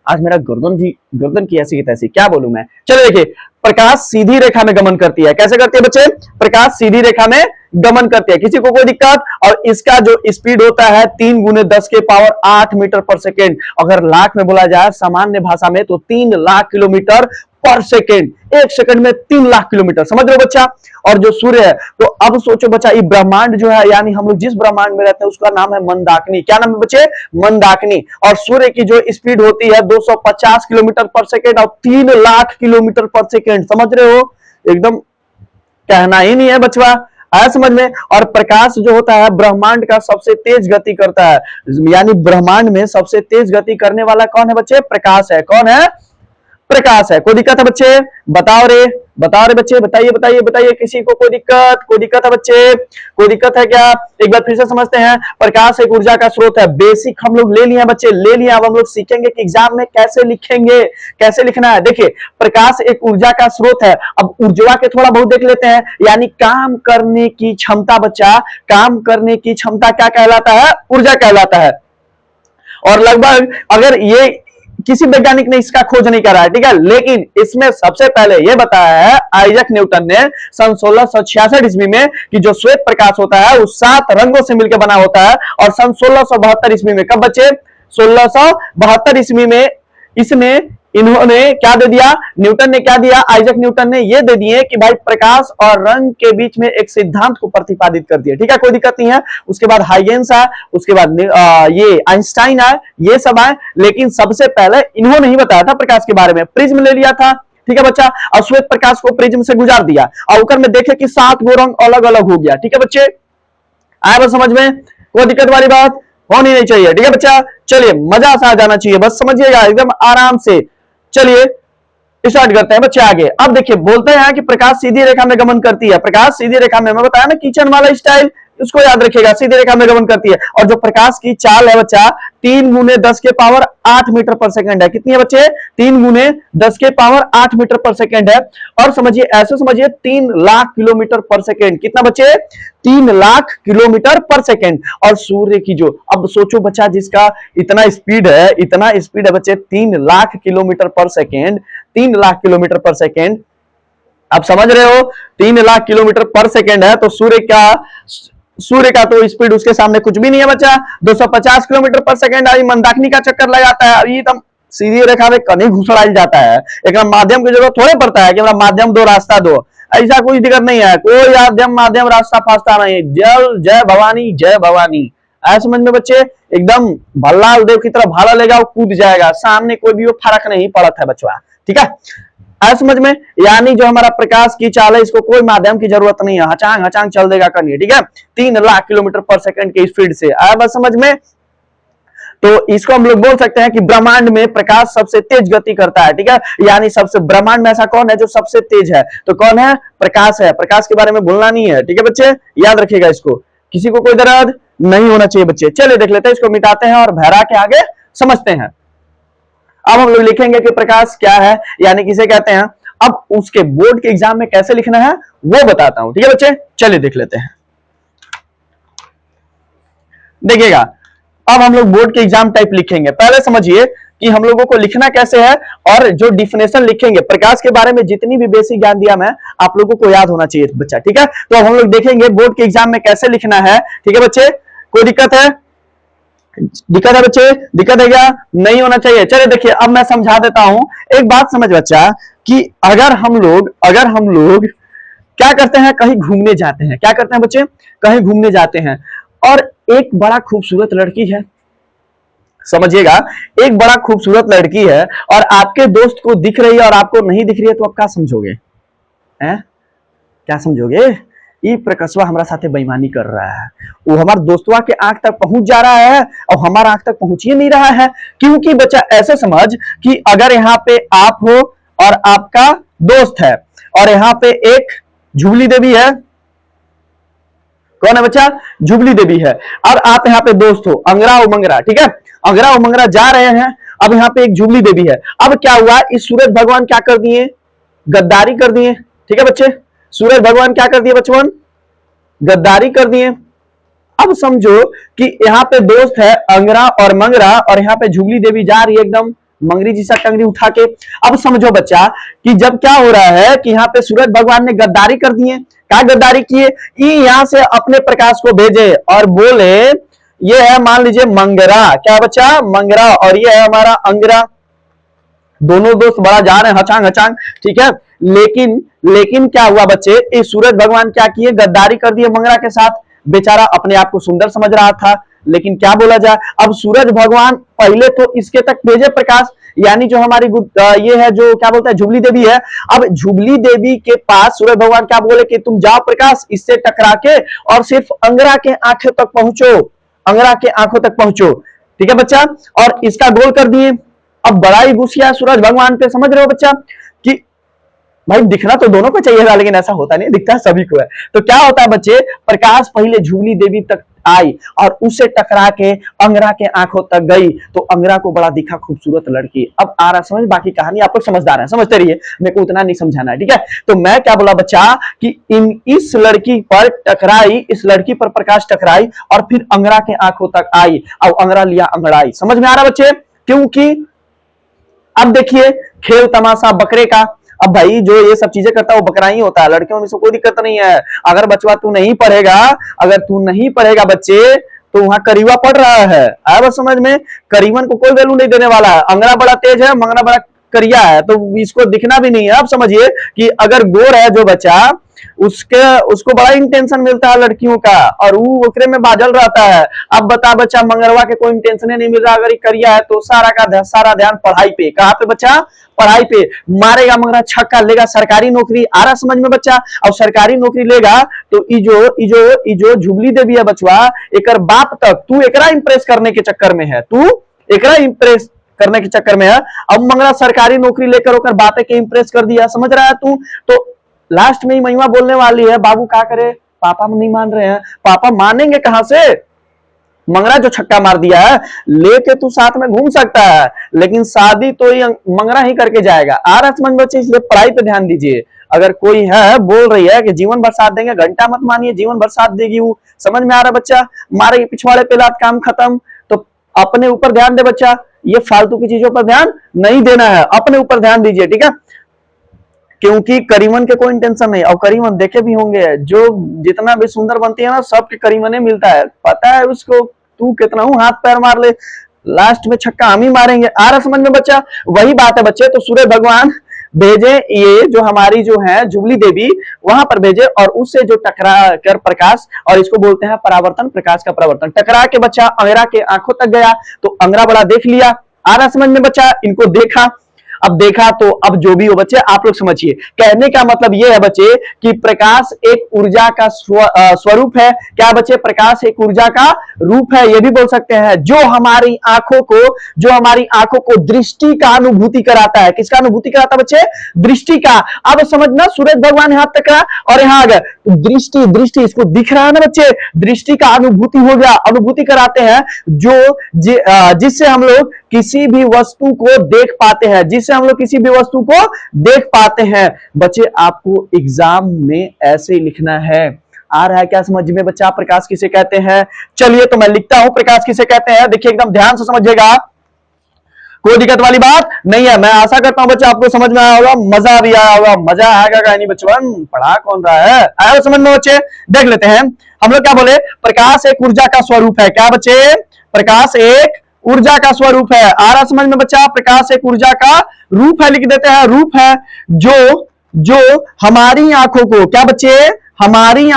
आज मेरा गर्दन की ऐसी की तैसी, क्या बोलूं मैं। चलो देखिए, प्रकाश सीधी रेखा में गमन करती है। कैसे करती है बच्चे? प्रकाश सीधी रेखा में गमन करती है। किसी को कोई दिक्कत? और इसका जो स्पीड होता है 3 गुने 10 के पावर 8 मीटर पर सेकेंड। अगर लाख में बोला जाए सामान्य भाषा में, तो 3 लाख किलोमीटर पर सेकेंड। 1 सेकंड में 3 लाख किलोमीटर। समझ रहे हो बच्चा? और जो सूर्य है, तो अब सोचो बच्चा, ये ब्रह्मांड जो है, यानी हम लोग जिस ब्रह्मांड में रहते हैं उसका नाम है मंदाकिनी। क्या नाम है बच्चे? मंदाकिनी। और सूर्य की जो स्पीड होती है 250 किलोमीटर पर सेकेंड और 3 लाख किलोमीटर पर सेकेंड। समझ रहे हो? एकदम कहना ही नहीं है बचवा। आया समझ में? और प्रकाश जो होता है ब्रह्मांड का सबसे तेज गति करता है, यानी ब्रह्मांड में सबसे तेज गति करने वाला कौन है बच्चे? प्रकाश है। कौन है? प्रकाश है। कोई दिक्कत है बच्चे? बताओ रे बच्चे, बताइए किसी को कोई दिक्कत है बच्चे? कोई दिक्कत है क्या? एक बार फिर से समझते हैं। प्रकाश एक ऊर्जा का स्रोत है। बेसिक हम लोग ले लिए बच्चे, ले लिया। अब हम लोग सीखेंगे कि एग्जाम में कैसे लिखेंगे, कैसे लिखना है। देखिए, प्रकाश एक ऊर्जा का स्रोत है। अब ऊर्जा के थोड़ा बहुत देख लेते हैं, यानी काम करने की क्षमता। बच्चा, काम करने की क्षमता क्या कहलाता है? ऊर्जा कहलाता है। और लगभग अगर ये किसी वैज्ञानिक ने इसका खोज नहीं करा है, ठीक है, लेकिन इसमें सबसे पहले यह बताया है आइजैक न्यूटन ने सन 1666 ईस्वी में कि जो श्वेत प्रकाश होता है वो 7 रंगों से मिलकर बना होता है। और सन 1672 ईस्वी में, कब बच्चे? 1672 ईस्वी में इसने इन्होंने क्या दे दिया? न्यूटन ने क्या दिया? आइजैक न्यूटन ने ये दे दिए कि भाई प्रकाश और रंग के बीच में एक सिद्धांत को प्रतिपादित कर दिया। ठीक है, कोई दिक्कत नहीं है। उसके बाद हाइगेंस है, उसके बाद ये आइंस्टाइन है, ये सब है। लेकिन सबसे पहले इन्होंने ही बताया था प्रकाश के बारे में। प्रिज्म ले लिया था, ठीक है बच्चा, और श्वेत प्रकाश को प्रिज्म से गुजार दिया और ऊपर में देखे कि 7 गो रंग अलग अलग हो गया। ठीक है बच्चे, आया बस समझ में? कोई दिक्कत वाली बात होनी नहीं चाहिए। ठीक है बच्चा, चलिए मजा सा आ जाना चाहिए, बस समझिएगा एकदम आराम से। चलिए स्टार्ट करते हैं बच्चे आगे। अब देखिए, बोलते हैं कि प्रकाश सीधी रेखा में गमन करती है। प्रकाश सीधी रेखा में, मैं बताया ना किचन वाला स्टाइल, उसको याद रखिएगा, सीधी रेखा में गमन करती है। और जो प्रकाश की चाल है बच्चा, 3 गुने 10 के पावर 8 मीटर पर सेकंड है। कितनी है बच्चे? 3 गुने 10 के पावर 8 मीटर पर सेकंड है। और समझिए, ऐसे समझिए 3 लाख किलोमीटर पर सेकंड। कितना बच्चे? 3 लाख किलोमीटर पर सेकंड। और सूर्य की जो, अब सोचो बच्चा, जिसका इतना स्पीड है बच्चे, 3 लाख किलोमीटर पर सेकंड, 3 लाख किलोमीटर पर सेकंड। आप समझ रहे हो, 3 लाख किलोमीटर पर सेकंड है तो सूर्य का तो स्पीड उसके सामने कुछ भी नहीं है बच्चा। 250 किलोमीटर पर सेकंड आई मंदाकिनी का चक्कर लगाता है। अभी एकदम सीधी रेखा में कहीं घुसड़ाई जाता है। एक माध्यम की जरूरत थोड़े पड़ता है कि मेरा माध्यम दो रास्ता दो, ऐसा कोई दिक्कत नहीं है। कोई माध्यम रास्ता फास्ता नहीं। जल जय भवानी, जय भवानी। ऐसा समझ में बच्चे, एकदम भल्ला देव की तरफ भाला लेगा वो कूद जाएगा, सामने कोई भी वो फर्क नहीं पड़ता है बच्चा। ठीक है, ऐसा समझ में? यानी जो हमारा प्रकाश की चाल है, इसको कोई माध्यम की जरूरत नहीं है, हचांग हचांग चल देगा कहीं। ठीक है, 3 लाख किलोमीटर पर सेकंड की स्पीड से। आया बस समझ में? तो इसको हम लोग बोल सकते हैं कि ब्रह्मांड में प्रकाश सबसे तेज गति करता है। ठीक है, यानी सबसे, ब्रह्मांड में ऐसा कौन है जो सबसे तेज है? तो कौन है? प्रकाश है। प्रकाश के बारे में भूलना नहीं है। ठीक है बच्चे, याद रखिएगा इसको, किसी को कोई दर्द नहीं होना चाहिए बच्चे। चलिए देख लेते हैं, इसको मिटाते हैं और भैरा के आगे समझते हैं। अब हम लोग लिखेंगे कि प्रकाश क्या है, यानी किसे कहते हैं। अब उसके बोर्ड के एग्जाम में कैसे लिखना है वो बताता हूं। ठीक है बच्चे, चलिए देख लेते हैं। देखिएगा, अब हम लोग बोर्ड के एग्जाम टाइप लिखेंगे। पहले समझिए कि हम लोगों को लिखना कैसे है, और जो डिफिनेशन लिखेंगे प्रकाश के बारे में, जितनी भी बेसिक ज्ञान दिया मैं, आप लोगों को याद होना चाहिए बच्चा। ठीक है, तो अब हम लोग देखेंगे बोर्ड के एग्जाम में कैसे लिखना है। ठीक है बच्चे, कोई दिक्कत है? दिक्कत है बच्चे? दिक्कत है क्या? नहीं होना चाहिए। चलिए देखिए, अब मैं समझा देता हूं। एक बात समझ बच्चा, कि अगर हम लोग क्या करते हैं, कहीं घूमने जाते हैं। क्या करते हैं बच्चे? कहीं घूमने जाते हैं, और एक बड़ा खूबसूरत लड़की है, समझिएगा, एक बड़ा खूबसूरत लड़की है और आपके दोस्त को दिख रही है और आपको नहीं दिख रही है, तो आप क्या समझोगे? क्या समझोगे? ये प्रकाशवा हमारा साथे बेईमानी कर रहा है, वो हमारे दोस्तवा के आंख तक पहुंच जा रहा है और हमारा आंख तक पहुंच ही नहीं रहा है। क्योंकि बच्चा ऐसे समझ कि अगर यहाँ पे आप हो और आपका दोस्त है, और यहाँ पे एक जुबली देवी है। कौन है बच्चा? जुबली देवी है। और आप यहाँ पे दोस्त हो, अंगरा उमंगरा। ठीक है, अंगरा उमंगरा जा रहे हैं। अब यहाँ पे एक जुबली देवी है। अब क्या हुआ, इस सूरज भगवान क्या कर दिए? गद्दारी कर दिए। ठीक है बच्चे, सूरज भगवान क्या कर दिए बचपन? गद्दारी कर दिए। अब समझो कि यहाँ पे दोस्त है अंगरा और मंगरा, और यहाँ पे जुबली देवी जा रही है एकदम मंगरी जी सा टंगरी उठा के। अब समझो बच्चा कि जब क्या हो रहा है कि यहाँ पे सूरज भगवान ने गद्दारी कर दिए। क्या गद्दारी किए? यहाँ से अपने प्रकाश को भेजे और बोले ये है, मान लीजिए मंगरा, क्या बच्चा? मंगरा, और ये है हमारा अंगरा। दोनों दोस्त बड़ा जा रहे हैं हचांग हचांग। ठीक है, लेकिन क्या हुआ बच्चे, इस सूरज भगवान क्या किए? गद्दारी कर दिए मंगरा के साथ। बेचारा अपने आप को सुंदर समझ रहा था, लेकिन क्या बोला जाए, अब सूरज भगवान पहले तो इसके तक भेजे प्रकाश, यानी जो हमारी ये है, जो क्या बोलता है, जुबली देवी है। अब जुबली देवी के पास सूरज भगवान क्या बोले कि तुम जाओ प्रकाश, इससे टकरा के और सिर्फ अंगरा के आंखों तक पहुंचो, अंगरा के आंखों तक पहुंचो। ठीक है बच्चा, और इसका गोल कर दिए। अब बड़ा ही गुस्सा है सूरज भगवान पे, समझ रहे हो बच्चा कि भाई दिखना तो दोनों को चाहिए था, लेकिन ऐसा होता नहीं, दिखता सभी को है। तो क्या होता है बच्चे, प्रकाश पहले जुबली देवी तक आई और उससे टकरा के अंगरा के आंखों तक गई, तो अंगरा को बड़ा दिखा खूबसूरत लड़की। अब आ रहा समझ, बाकी कहानी आप लोग समझदार हैं, समझते रहिए, मेरे को उतना नहीं समझाना है, ठीक है। तो मैं क्या बोला बच्चा कि इस लड़की पर टकराई, इस लड़की पर प्रकाश टकराई और फिर अंगरा के आंखों तक आई और अंगरा लिया अंगड़ाई। समझ में आ रहा बच्चे, क्योंकि अब देखिए खेल तमाशा बकरे का। अब भाई जो ये सब चीजें करता है वो बकरा ही होता है, लड़कियों में से कोई दिक्कत नहीं है। अगर बचवा तू नहीं पढ़ेगा, अगर तू नहीं पढ़ेगा बच्चे, तो वहां करीवा पढ़ रहा है, आया बस समझ में, करीबन को कोई वैल्यू नहीं देने वाला है। अंगड़ा बड़ा तेज है, मंगड़ा बड़ा करिया है, तो इसको दिखना भी नहीं है। अब समझिए कि अगर गोर है जो बच्चा, उसको बड़ा इंटेंशन मिलता है लड़कियों का, और वो ओकरे में बाजल रहता है। अब बता बच्चा, मंगरवा के कोई इंटेंशन नहीं मिल रहा, अगर ये करिया है तो सारा ध्यान पढ़ाई पे। कहां पे बच्चा, पढ़ाई पे। मारेगा मंगरा छक्का, लेगा सरकारी नौकरी, आ रहा समझ में बच्चा। और सरकारी नौकरी लेगा तो इजो जुबली देवी है बचवा, एकर बाप तक तू एकरा इंप्रेस करने के चक्कर में है, तू एकरा इंप्रेस करने के चक्कर में है। अब मंगरा सरकारी नौकरी लेकर होकर बातें के इंप्रेस कर दिया, समझ रहा है तू। तो लास्ट में ही महिमा बोलने वाली है, बाबू क्या करे, पापा नहीं मान रहे हैं। पापा मानेंगे कहां से, मंगरा जो छक्का मार दिया है लेके तू साथ में घूम सकता है, लेकिन शादी तो ये मंगरा ही करके जाएगा। आ रहा समझ बच्चे, इसलिए पढ़ाई पे ध्यान दीजिए। अगर कोई है बोल रही है कि जीवन भर साथ देंगे, घंटा मत मानिए, जीवन भर साथ देगी वो। समझ में आ रहा बच्चा, मारेगी पिछवाड़े पे लात, काम खत्म। तो अपने ऊपर ध्यान दे बच्चा, ये फालतू की चीजों पर ध्यान नहीं देना है, अपने ऊपर ध्यान दीजिए, ठीक है। क्योंकि करीमन के कोई टेंशन नहीं, और करीमन देखे भी होंगे, जो जितना भी सुंदर बनती है ना, सबके करीमने मिलता है, पता है उसको। तू कितना हूं हाथ पैर मार ले, लास्ट में छक्का हम ही मारेंगे। आ रहा समझ में बच्चा, वही बात है बच्चे। तो सूर्य भगवान भेजे ये जो हमारी जो है जुबली देवी, वहां पर भेजे, और उससे जो टकरा कर प्रकाश, और इसको बोलते हैं परावर्तन, प्रकाश का परावर्तन। टकरा के बच्चा अंगरा के आंखों तक गया, तो अंगरा बड़ा देख लिया। आ रहा समझ में बच्चा, इनको देखा। अब देखा तो अब जो भी हो बच्चे आप लोग समझिए, कहने का मतलब ये है बच्चे कि प्रकाश एक ऊर्जा का स्वरूप है। क्या बच्चे, प्रकाश एक ऊर्जा का रूप है, ये भी बोल सकते हैं, जो हमारी आंखों को दृष्टि का अनुभूति कराता है। किसका अनुभूति कराता है बच्चे, दृष्टि का। अब समझना, सूरज भगवान यहां तक रहा और यहां आ गए, दृष्टि इसको दिख रहा है ना बच्चे, दृष्टि का अनुभूति हो गया, अनुभूति कराते हैं जिससे हम लोग किसी भी वस्तु को देख पाते हैं, बच्चे आपको एग्जाम में ऐसे लिखना है। आ रहा है क्या समझ में बच्चा, प्रकाश किसे कहते हैं। चलिए तो मैं लिखता हूं प्रकाश किसे कहते हैं, देखिए एकदम ध्यान से समझिएगा, कोई दिक्कत वाली बात नहीं है। मैं आशा करता हूं बच्चा आपको समझ में आया होगा, मजा भी आया होगा। मजा आएगा क्या नहीं बचपन, पढ़ा कौन रहा है, आया समझ में बच्चे। देख लेते हैं हम लोग क्या बोले, प्रकाश एक ऊर्जा का स्वरूप है। क्या बच्चे, प्रकाश एक ऊर्जा का स्वरूप है। आ रहा समझ में बच्चा, प्रकाश एक ऊर्जा का रूप है, लिख देते हैं, रूप है जो हमारी आंखों को, क्या बच्चे, हमारी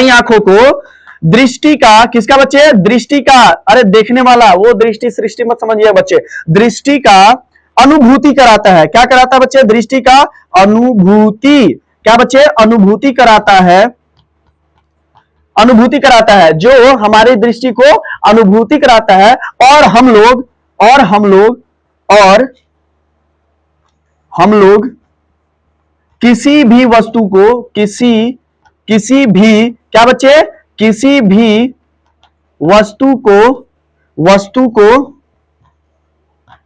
आंखों को दृष्टि का, किसका बच्चे, दृष्टि का, अरे देखने वाला, वो दृष्टि सृष्टि मत समझिए बच्चे, दृष्टि का अनुभूति कराता है। क्या कराता है बच्चे, दृष्टि का अनुभूति, क्या बच्चे, अनुभूति कराता है, जो हमारी दृष्टि को अनुभूति कराता है। और हम लोग किसी भी वस्तु को, किसी भी, क्या बच्चे, किसी भी वस्तु को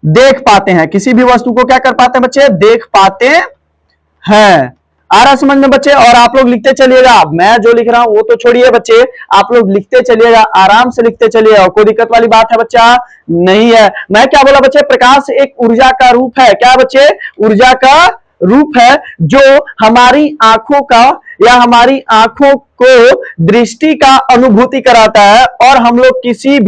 देख पाते हैं, किसी भी वस्तु को क्या कर पाते हैं बच्चे, देख पाते हैं। आ रहा समझ में बच्चे। और आप लोग लिखते चलिएगा, मैं जो लिख रहा हूं वो तो छोड़िए बच्चे, आप लोग लिखते चलिएगा, आराम से लिखते चलिएगा, कोई दिक्कत वाली बात है बच्चा नहीं है। मैं क्या बोला बच्चे, प्रकाश एक ऊर्जा का रूप है। क्या बच्चे, ऊर्जा का रूप है, जो हमारी आंखों का या हमारी आंखों को दृष्टि का अनुभूति कराता है, और हम लोग किसी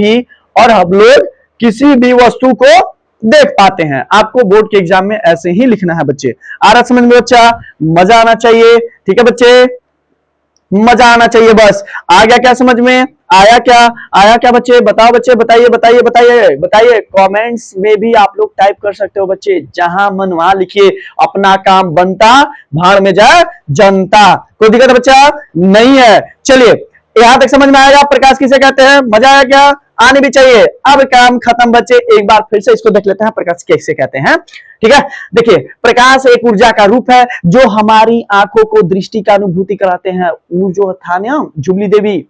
भी वस्तु को देख पाते हैं। आपको बोर्ड के एग्जाम में ऐसे ही लिखना है बच्चे। आ रहा समझ में बच्चा, मजा आना चाहिए, ठीक है बच्चे, मजा आना चाहिए बस। आ गया क्या समझ में, आया क्या बच्चे, बताओ बच्चे, बताइए। कमेंट्स में भी आप लोग टाइप कर सकते हो बच्चे, जहां मन वहां लिखिए, अपना काम बनता भाड़ में जाए जनता, कोई दिक्कत बच्चा नहीं है। चलिए यहां तक समझ में आएगा, प्रकाश किसे कहते हैं, मजा आया क्या, आनी भी चाहिए। अब काम खत्म बच्चे, एक बार फिर से इसको देख लेते हैं प्रकाश कैसे कहते हैं। ठीक है, देखिए प्रकाश एक ऊर्जा का रूप है जो हमारी आंखों को दृष्टि का अनुभूति कराते हैं। वो जो था ना जुबली देवी,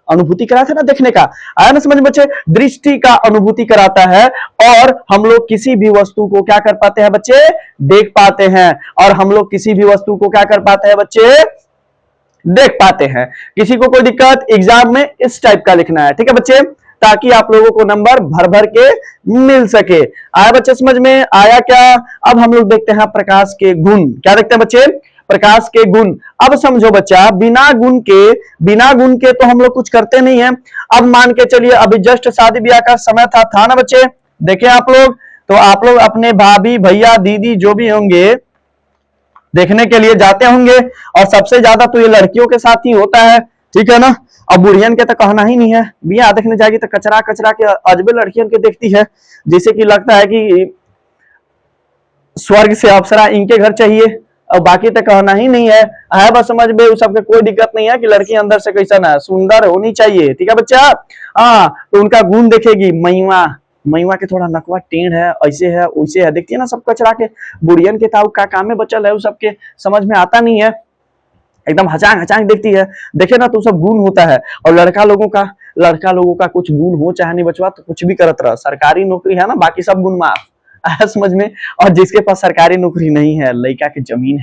अनुभूति कराते ना देखने का, आया ना समझ बच्चे, दृष्टि का अनुभूति कराता है और हम लोग किसी भी वस्तु को क्या कर पाते हैं बच्चे, देख पाते हैं। और हम लोग किसी भी वस्तु को क्या कर पाते हैं बच्चे, देख पाते हैं। किसी को कोई दिक्कत, एग्जाम में इस टाइप का लिखना है, ठीक है बच्चे, ताकि आप लोगों को नंबर भर भर के मिल सके। आया बच्चे समझ में, आया क्या? अब हम लोग देखते हैं प्रकाश के गुण। क्या देखते हैं बच्चे, प्रकाश के गुण। अब समझो बच्चा, बिना गुण के तो हम लोग कुछ करते नहीं है। अब मान के चलिए अभी जस्ट शादी ब्याह का समय था ना बच्चे, देखे आप लोग, तो आप लोग अपने भाभी भैया दीदी जो भी होंगे देखने के लिए जाते होंगे, और सबसे ज्यादा तो ये लड़कियों के साथ ही होता है, ठीक है ना। अब बुढ़ियन के तो कहना ही नहीं है, बिया देखने जाएगी तो कचरा कचरा के अजबे लड़कियन के देखती है, जैसे कि लगता है कि स्वर्ग से अप्सरा इनके घर चाहिए, और बाकी तो कहना ही नहीं है बस समझ में। उस सबके कोई दिक्कत नहीं है कि लड़की अंदर से कैसा ना सुंदर होनी चाहिए, ठीक है बच्चा। हाँ, तो उनका गुण देखेगी, मैवा के थोड़ा नकवा टेढ़ है, ऐसे है वैसे है, देखती है ना सब कचरा के। बुढ़ियन के ताऊ का काम में बचल है, उस सबके समझ में आता नहीं है, एकदम हचांग हचांग देखती है, देखे ना तो सब गुण होता है। और लड़का लोगों का कुछ गुण हो चाहे नहीं बचवा, तो कुछ भी करत रहा, सरकारी नौकरी है ना, बाकी सब गुण माफ, आया समझ में। और जिसके पास सरकारी नौकरी नहीं है, लड़का की जमीन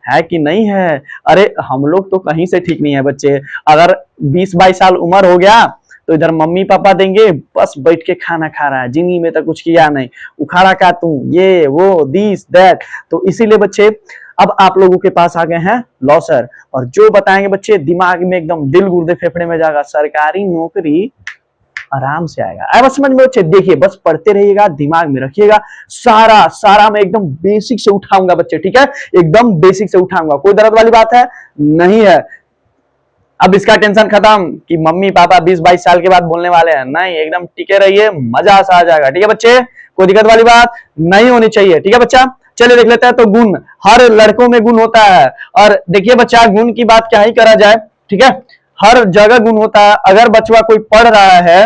है कि नहीं है, अरे हम लोग तो कहीं से ठीक नहीं है बच्चे। अगर 20-22 साल उम्र हो गया तो इधर मम्मी पापा देंगे, बस बैठ के खाना खा रहा है, जिंदगी में तो कुछ किया नहीं, उखाड़ा का तू ये वो दिस दैट। तो इसीलिए बच्चे अब आप लोगों के पास आ गए हैं लॉसर, और जो बताएंगे बच्चे दिमाग में एकदम दिल गुर्दे फेफड़े में जाएगा, सरकारी नौकरी आराम से आएगा। अब समझ में बच्चे, देखिए बस पढ़ते रहिएगा, दिमाग में रखिएगा, सारा मैं एकदम बेसिक से उठाऊंगा बच्चे, ठीक है, एकदम बेसिक से उठाऊंगा, कोई दर्द वाली बात है नहीं है। अब इसका टेंशन खत्म कि मम्मी पापा 20-22 साल के बाद बोलने वाले हैं, नहीं, एकदम टिके रहिए, मजा सा आ जाएगा, ठीक है बच्चे, कोई दिक्कत वाली बात नहीं होनी चाहिए, ठीक है बच्चा। चलिए देख लेते हैं, तो गुण, हर लड़कों में गुण होता है। और देखिए बच्चा, गुण की बात क्या ही करा जाए, ठीक है, हर जगह गुण होता है। अगर बचवा कोई पढ़ रहा है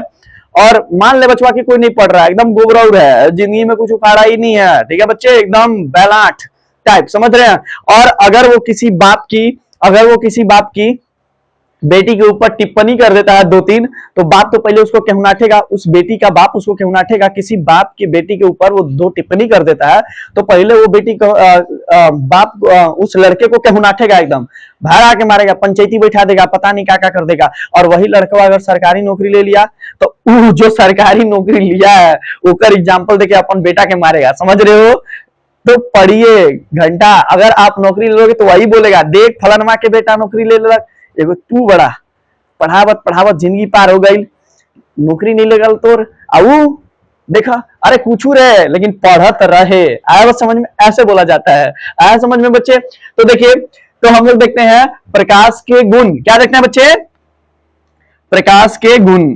और मान ले बचवा की कोई नहीं पढ़ रहा है, एकदम गोबराउर है, जिंदगी में कुछ उखाड़ा ही नहीं है, ठीक है बच्चे, एकदम बैलाट टाइप, समझ रहे हैं। और अगर वो किसी बाप की बेटी के ऊपर टिप्पणी कर देता है 2-3, तो बाप तो पहले उसको केहुनाठेगा, उस बेटी का बाप उसको केहुनाठेगा। किसी बाप की बेटी के ऊपर वो 2 टिप्पणी कर देता है तो पहले वो बेटी को बाप उस लड़के को केहुनाठेगा, एकदम बाहर आके मारेगा, पंचायती बैठा देगा, पता नहीं क्या क्या कर देगा। और वही लड़का अगर सरकारी नौकरी ले लिया तो जो सरकारी नौकरी लिया है उसका एग्जाम्पल देके अपन बेटा के मारेगा, समझ रहे हो। तो पढ़िए घंटा, अगर आप नौकरी ले लोगे तो वही बोलेगा, देख फलानमा के बेटा नौकरी ले लेगा, एगो तू बड़ा पढ़ावत जिंदगी पार हो गई, नौकरी नहीं लगल तोर, आऊ देखा, अरे कुछ रहे लेकिन पढ़त रहे, आया बस समझ में, ऐसे बोला जाता है, आया समझ में बच्चे। तो देखिए, तो हम लोग देखते हैं प्रकाश के गुण, क्या देखते हैं बच्चे, प्रकाश के गुण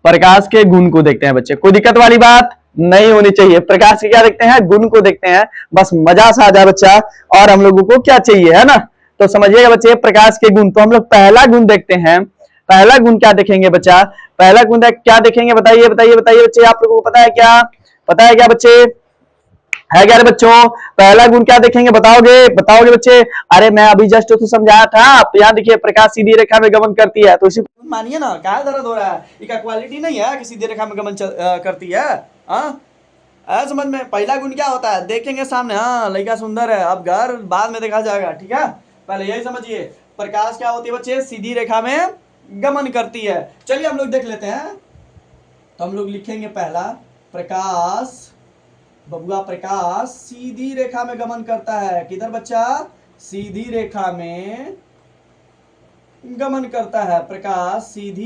प्रकाश के गुण को देखते हैं बच्चे, कोई दिक्कत वाली बात नहीं होनी चाहिए। प्रकाश के क्या देखते हैं, गुण को देखते हैं, बस मजा सा आ जाए बच्चा, और हम लोगों को क्या चाहिए, है ना। तो समझिएगा बच्चे, प्रकाश के गुण, तो हम लोग पहला गुण देखते हैं। पहला गुण क्या देखेंगे बच्चा, पहला गुण क्या देखेंगे, बताइए बच्चे, आप लोगों को पता है क्या बच्चे, है क्या रे बच्चों, पहला गुण क्या देखेंगे, बताओगे बच्चे। अरे मैं अभी जस्ट तो समझाया था, तो यहाँ देखिए प्रकाश सीधी रेखा में गमन करती है, तो इसी मानिए ना, क्या दर्द हो रहा है, इसका क्वालिटी नहीं है कि सीधी रेखा में गमन करती है। समझ में, पहला गुण क्या होता है, देखेंगे सामने, हाँ लड़का सुंदर है, अब घर बाद में देखा जाएगा, ठीक है, पहले यही समझिए। प्रकाश क्या होती है बच्चे, सीधी रेखा में गमन करती है। चलिए हम लोग देख लेते हैं, तो हम लोग लिखेंगे पहला, प्रकाश, बबुआ प्रकाश सीधी रेखा में गमन करता है, किधर बच्चा, सीधी रेखा में गमन करता है। प्रकाश सीधी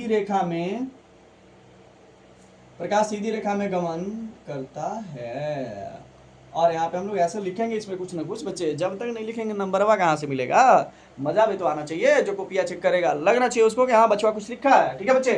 रेखा में गमन करता है। और यहाँ पे हम लोग ऐसे लिखेंगे, इसमें कुछ ना कुछ बच्चे, जब तक नहीं लिखेंगे नंबरवा कहाँ से मिलेगा, मजा भी तो आना चाहिए, जो कॉपिया चेक करेगा लगना चाहिए उसको कि हाँ बच्चा कुछ लिखा है, ठीक है बच्चे।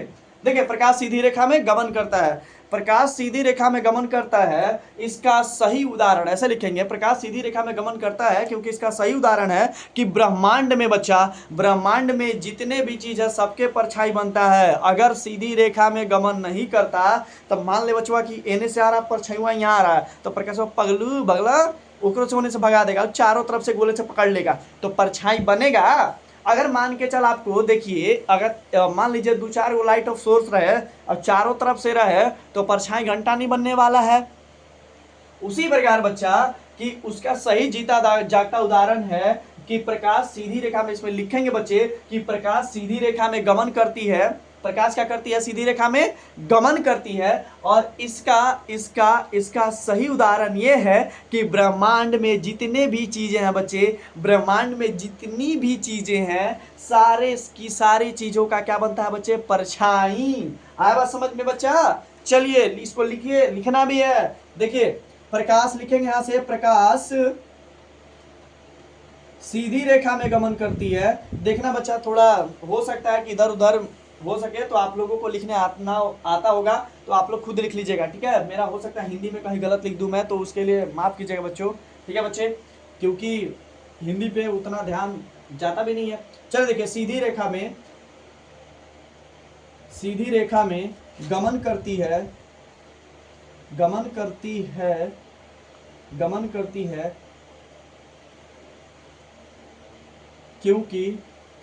देखिए प्रकाश सीधी रेखा में गमन करता है, प्रकाश सीधी रेखा में गमन करता है, इसका सही उदाहरण ऐसे लिखेंगे, प्रकाश सीधी रेखा में गमन करता है क्योंकि इसका सही उदाहरण है कि ब्रह्मांड में बच्चा, ब्रह्मांड में जितने भी चीज है सबके परछाई बनता है। अगर सीधी रेखा में गमन नहीं करता तब मान ले बचवा कि एने से आ रहा परछाई यहाँ आ रहा है तो प्रकाश पगलू बगला ओकरो से होने से भगा देगा, चारों तरफ से गोले से पकड़ लेगा तो परछाई बनेगा। अगर मान के चल आपको देखिए, अगर मान लीजिए 2-4 गो लाइट ऑफ सोर्स रहे और चारों तरफ से रहे तो परछाई घंटा नहीं बनने वाला है। उसी प्रकार बच्चा कि उसका सही जीता जागता उदाहरण है कि प्रकाश सीधी रेखा में, इसमें लिखेंगे बच्चे कि प्रकाश सीधी रेखा में गमन करती है। प्रकाश क्या करती है? सीधी रेखा में गमन करती है। और इसका सही उदाहरण यह है कि ब्रह्मांड में जितने भी चीजें हैं बच्चे, ब्रह्मांड में जितनी भी चीजें हैं सारे की सारी चीजों का क्या बनता है बच्चे? परछाई। आया बात समझ में बच्चा? चलिए इसको लिखिए, लिखना भी है। देखिए प्रकाश लिखेंगे यहां से, प्रकाश सीधी रेखा में गमन करती है। देखना बच्चा, थोड़ा हो सकता है कि इधर उधर हो सके तो आप लोगों को लिखने आता होगा तो आप लोग खुद लिख लीजिएगा, ठीक है। मेरा हो सकता है हिंदी में कहीं गलत लिख दूं मैं, तो उसके लिए माफ कीजिएगा बच्चों, ठीक है बच्चे, क्योंकि हिंदी पे उतना ध्यान जाता भी नहीं है। चलो देखिए, सीधी रेखा में गमन करती है क्योंकि,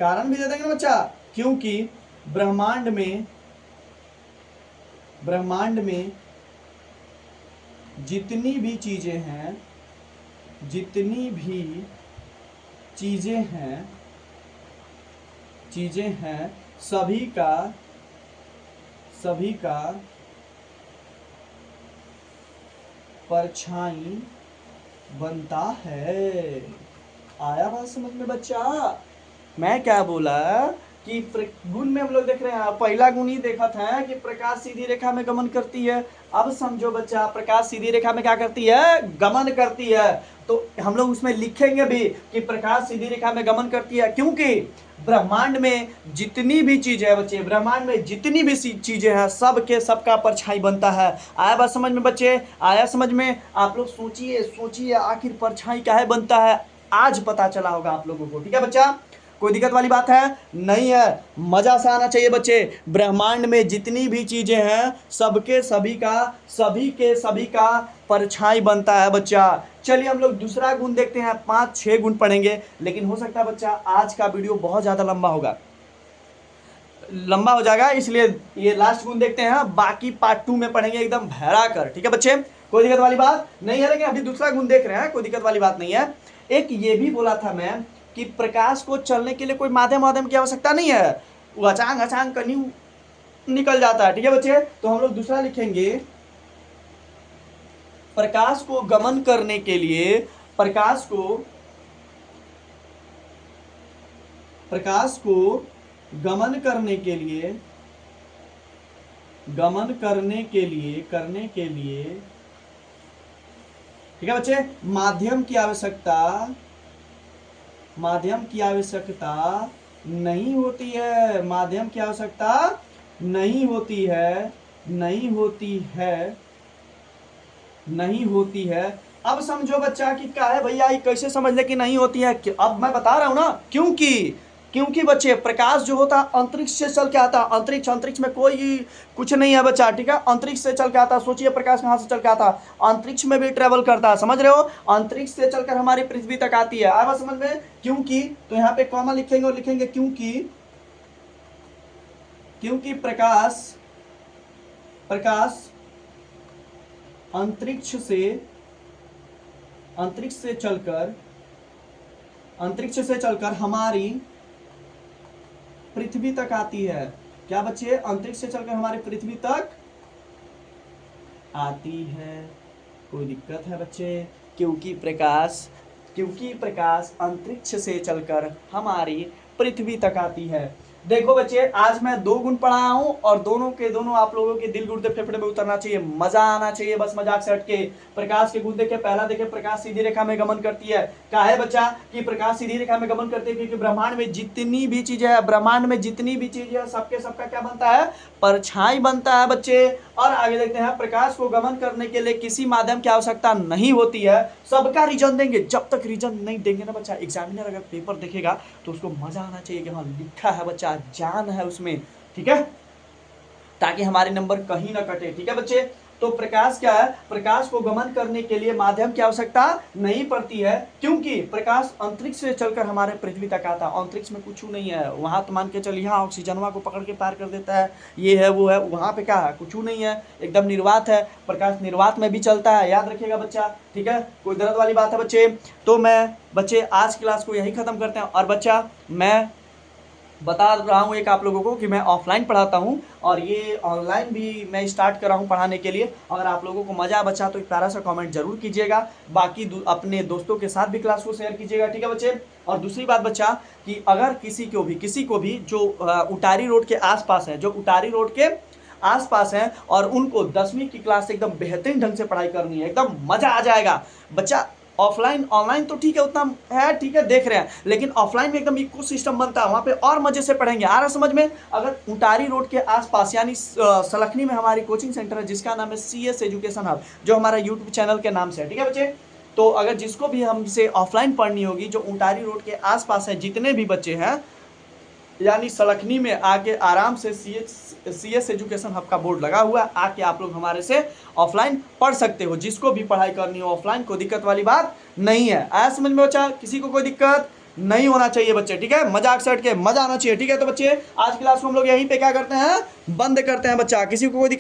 कारण भी दे देंगे ना बच्चा, क्योंकि ब्रह्मांड में जितनी भी चीजें हैं सभी का परछाई बनता है। आया बात समझ में बच्चा? मैं क्या बोला कि गुण में हम लोग देख रहे हैं, पहला गुण ही देखा था कि प्रकाश सीधी रेखा में गमन करती है। अब समझो बच्चा, प्रकाश सीधी रेखा में क्या करती है? गमन करती है। तो हम लोग उसमें लिखेंगे भी कि प्रकाश सीधी रेखा में गमन करती है क्योंकि ब्रह्मांड में जितनी भी चीजें हैं बच्चे, ब्रह्मांड में जितनी भी चीजें हैं सबका परछाई बनता है। आया बात समझ में बच्चे? आया समझ में? आप लोग सोचिए आखिर परछाई काहे बनता है, आज पता चला होगा आप लोगों को, ठीक है बच्चा? कोई दिक्कत वाली बात है? नहीं है। मजा सा आना चाहिए बच्चे। ब्रह्मांड में जितनी भी चीजें हैं सभी के सभी का परछाई बनता है बच्चा। चलिए हम लोग दूसरा गुण देखते हैं, 5-6 गुण पढ़ेंगे, लेकिन हो सकता है बच्चा आज का वीडियो बहुत ज्यादा लंबा हो जाएगा, इसलिए ये लास्ट गुण देखते हैं, बाकी पार्ट 2 में पढ़ेंगे एकदम भरा कर, ठीक है बच्चे? कोई दिक्कत वाली बात नहीं है, लेकिन अभी दूसरा गुण देख रहे हैं, कोई दिक्कत वाली बात नहीं है। एक ये भी बोला था मैं कि प्रकाश को चलने के लिए कोई माध्यम की आवश्यकता नहीं है, वो अचांग कहीं निकल जाता है, ठीक है बच्चे? तो हम लोग दूसरा लिखेंगे, प्रकाश को गमन करने के लिए ठीक है बच्चे, माध्यम की आवश्यकता नहीं होती है, माध्यम की आवश्यकता नहीं होती है। अब समझो बच्चा कि क्या है भैया, ये कैसे समझ ले कि नहीं होती है? अब मैं बता रहा हूं ना, क्योंकि बच्चे प्रकाश जो होता है अंतरिक्ष से चल के आता है। अंतरिक्ष में कोई कुछ नहीं है बच्चा, ठीक है? अंतरिक्ष से चल के आता है। सोचिए प्रकाश कहां से चल के आता है? अंतरिक्ष में भी ट्रेवल करता है, समझ रहे हो? अंतरिक्ष से चलकर हमारी पृथ्वी तक आती है। आया समझ में? क्योंकि, तो यहाँ पे कॉमा लिखेंगे और लिखेंगे क्योंकि प्रकाश अंतरिक्ष से चलकर हमारी पृथ्वी तक आती है। क्या बच्चे? अंतरिक्ष से चलकर हमारी पृथ्वी तक आती है। कोई दिक्कत है बच्चे? क्योंकि प्रकाश अंतरिक्ष से चलकर हमारी पृथ्वी तक आती है। देखो बच्चे, आज मैं 2 गुण पढ़ाया हूं और दोनों के दोनों आप लोगों के दिल गुर्दे फेफड़े में उतरना चाहिए, मजा आना चाहिए, बस मजाक से हटके। प्रकाश के गुण देखे, पहला देखे, प्रकाश सीधी रेखा में गमन करती है। क्या है बच्चा कि प्रकाश सीधी रेखा में गमन करती है? क्योंकि ब्रह्मांड में जितनी भी चीजें है, ब्रह्मांड में जितनी भी चीजें है, सबके सबका क्या बनता है? परछाई बनता है बच्चे। और आगे देखते हैं, प्रकाश को गमन करने के लिए किसी माध्यम की आवश्यकता नहीं होती है। सबका रीजन देंगे, जब तक रीजन नहीं देंगे ना बच्चा, एग्जामिनर अगर पेपर देखेगा तो उसको मजा आना चाहिए कि हाँ लिखा है बच्चा, जान है उसमें, ठीक है, ताकि हमारे नंबर कहीं ना कटे। ठीक है बच्चे, तो प्रकाश क्या है? प्रकाश को गमन करने के लिए माध्यम की आवश्यकता नहीं पड़ती है, क्योंकि प्रकाश अंतरिक्ष से चलकर हमारे पृथ्वी तक आता है। अंतरिक्ष में कुछ नहीं है, वहां तो मान के चलिए हाँ ऑक्सीजनवा को पकड़ के पार कर देता है, ये है वो है, वहां पे क्या है? कुछ नहीं है, एकदम निर्वात है। प्रकाश निर्वात में भी चलता है, याद रखिएगा बच्चा, ठीक है, कोई दर्द वाली बात है बच्चे। तो मैं बच्चे आज क्लास को यही खत्म करते हैं। और बच्चा मैं बता रहा हूँ एक आप लोगों को कि मैं ऑफलाइन पढ़ाता हूँ और ये ऑनलाइन भी मैं स्टार्ट कर रहा हूँ पढ़ाने के लिए। अगर आप लोगों को मजा बचा तो एक प्यारा सा कमेंट जरूर कीजिएगा, बाकी अपने दोस्तों के साथ भी क्लास को शेयर कीजिएगा, ठीक है बच्चे। और दूसरी बात बच्चा कि अगर किसी को भी जो उटारी रोड के आसपास है, जो उटारी रोड के आसपास हैं और उनको 10वीं की क्लास से एकदम बेहतरीन ढंग से पढ़ाई करनी है, एकदम मजा आ जाएगा बच्चा। ऑफलाइन ऑनलाइन तो ठीक है, उतना है, ठीक है, देख रहे हैं, लेकिन ऑफलाइन में एकदम इको सिस्टम बनता है, वहां पे और मजे से पढ़ेंगे। आ रहा समझ में? अगर उटारी रोड के आसपास यानी सलखनी में हमारी कोचिंग सेंटर है जिसका नाम है CS एजुकेशन हब, जो हमारा यूट्यूब चैनल के नाम से है, ठीक है बच्चे। तो अगर जिसको भी हमसे ऑफलाइन पढ़नी होगी, जो उटारी रोड के आसपास है, जितने भी बच्चे हैं, यानी सलखनी में आके आराम से CS एजुकेशन हब का बोर्ड लगा हुआ है, आके आप लोग हमारे से ऑफलाइन पढ़ सकते हो। जिसको भी पढ़ाई करनी हो ऑफलाइन, कोई दिक्कत वाली बात नहीं है। आया समझ में बच्चा? किसी को कोई दिक्कत नहीं होना चाहिए बच्चे, ठीक है, मजाक से हट के मजा आना चाहिए, ठीक है। तो बच्चे आज क्लास को हम लोग यहीं पे क्या करते हैं, बंद करते हैं बच्चा। किसी को कोई